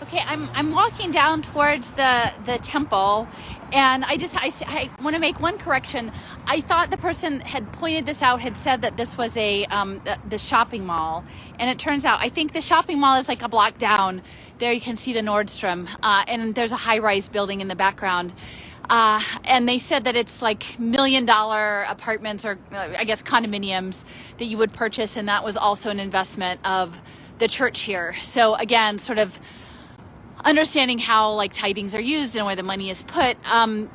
Okay, I'm walking down towards the temple, and I want to make one correction. I thought the person had pointed this out had said that this was the shopping mall, and it turns out I think the shopping mall is like a block down. There you can see the Nordstrom, and there's a high-rise building in the background. And they said that it's like $1 million apartments or I guess condominiums that you would purchase, and that was also an investment of the church here. So again, sort of understanding how like tithings are used and where the money is put.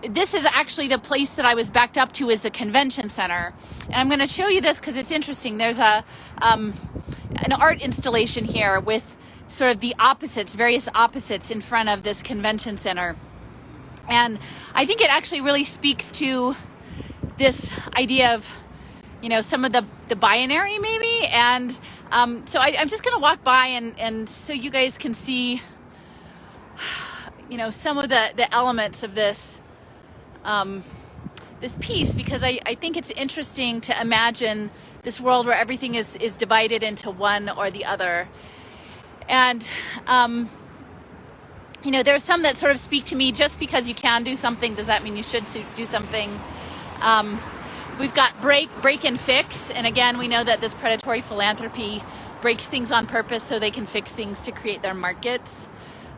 This is actually the place that I was backed up to is the convention center. And I'm going to show you this because it's interesting. There's an art installation here with sort of the opposites, various opposites in front of this convention center. And I think it actually really speaks to this idea of, you know, some of the binary maybe. And so I'm just going to walk by and so you guys can see, you know, some of the elements of this this piece, because I think it's interesting to imagine this world where everything is divided into one or the other. And you know, there's some that sort of speak to me. Just because you can do something, does that mean you should do something? We've got break and fix. And again, we know that this predatory philanthropy breaks things on purpose so they can fix things to create their markets.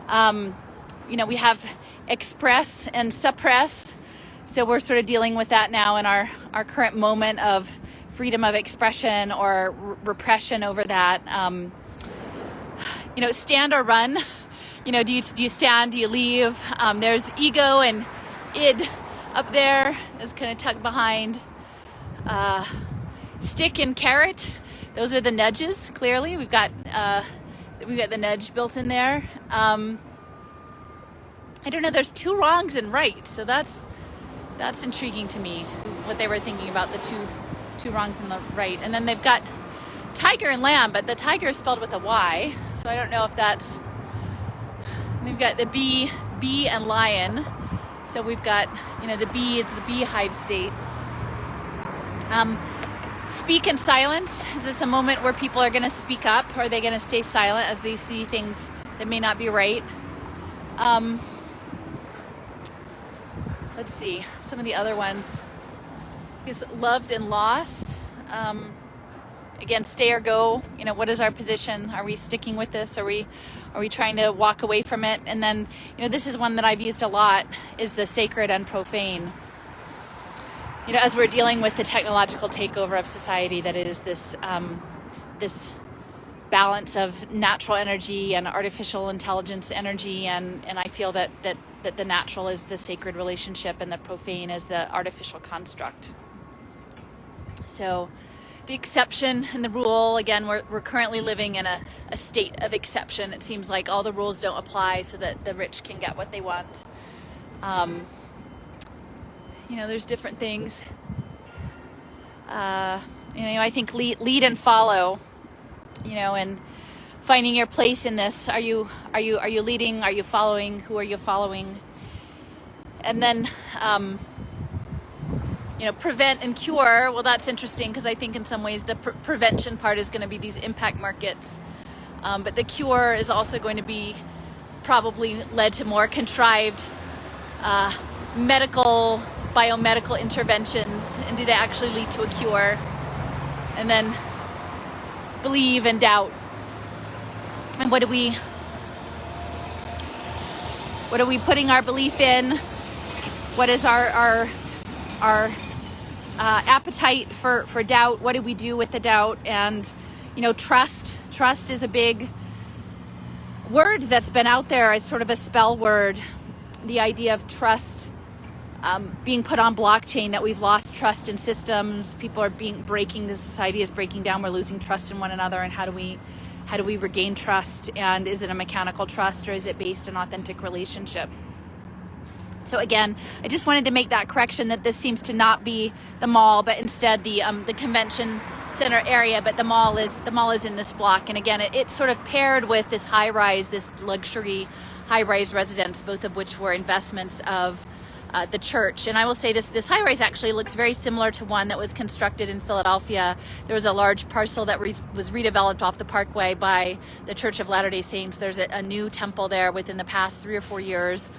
You know, we have express and suppress. So we're sort of dealing with that now in our current moment of freedom of expression or repression over that. You know, stand or run. You know, do you stand? Do you leave? There's ego and id up there. It's kind of tucked behind. Stick and carrot. Those are the nudges. Clearly, we've got the nudge built in there. I don't know. There's two wrongs and right, so that's intriguing to me. What they were thinking about the two wrongs and the right, and then they've got tiger and lamb, but the tiger is spelled with a Y, so I don't know if that's. We've got the bee and lion. So we've got, you know, the beehive state. Speak in silence. Is this a moment where people are going to speak up, or are they going to stay silent as they see things that may not be right? Let's see. Some of the other ones. Is loved and lost. Again, stay or go. You know, what is our position? Are we sticking with this? Are we trying to walk away from it? And then, you know, this is one that I've used a lot, is the sacred and profane. You know, as we're dealing with the technological takeover of society, that it is this this balance of natural energy and artificial intelligence energy, and I feel that the natural is the sacred relationship and the profane is the artificial construct. So the exception and the rule, again, we're currently living in a state of exception. It seems like all the rules don't apply so that the rich can get what they want. You know, there's different things. You know, I think lead and follow, you know, and finding your place in this. Are you leading? Are you following? Who are you following? And then, you know, prevent and cure. Well, that's interesting because I think in some ways the prevention part is going to be these impact markets. But the cure is also going to be probably led to more contrived biomedical interventions. And do they actually lead to a cure? And then believe and doubt. And what are we putting our belief in? What is our appetite for doubt? What do we do with the doubt? And, you know, trust is a big word that's been out there. It's sort of a spell word. The idea of trust being put on blockchain, that we've lost trust in systems. People are breaking. The society is breaking down. We're losing trust in one another. And how do we regain trust? And is it a mechanical trust, or is it based on authentic relationship? So again, I just wanted to make that correction, that this seems to not be the mall, but instead the convention center area. But the mall is in this block, and again, it's sort of paired with this luxury high-rise residence, both of which were investments of the church. And I will say this high rise actually looks very similar to one that was constructed in Philadelphia. There was a large parcel that was redeveloped off the Parkway by the Church of Latter-day Saints. There's a new temple there within the past 3 or 4 years.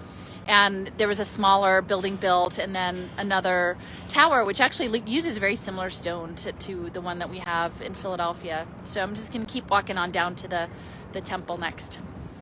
And there was a smaller building built, and then another tower, which actually uses very similar stone to the one that we have in Philadelphia. So I'm just going to keep walking on down to the temple next.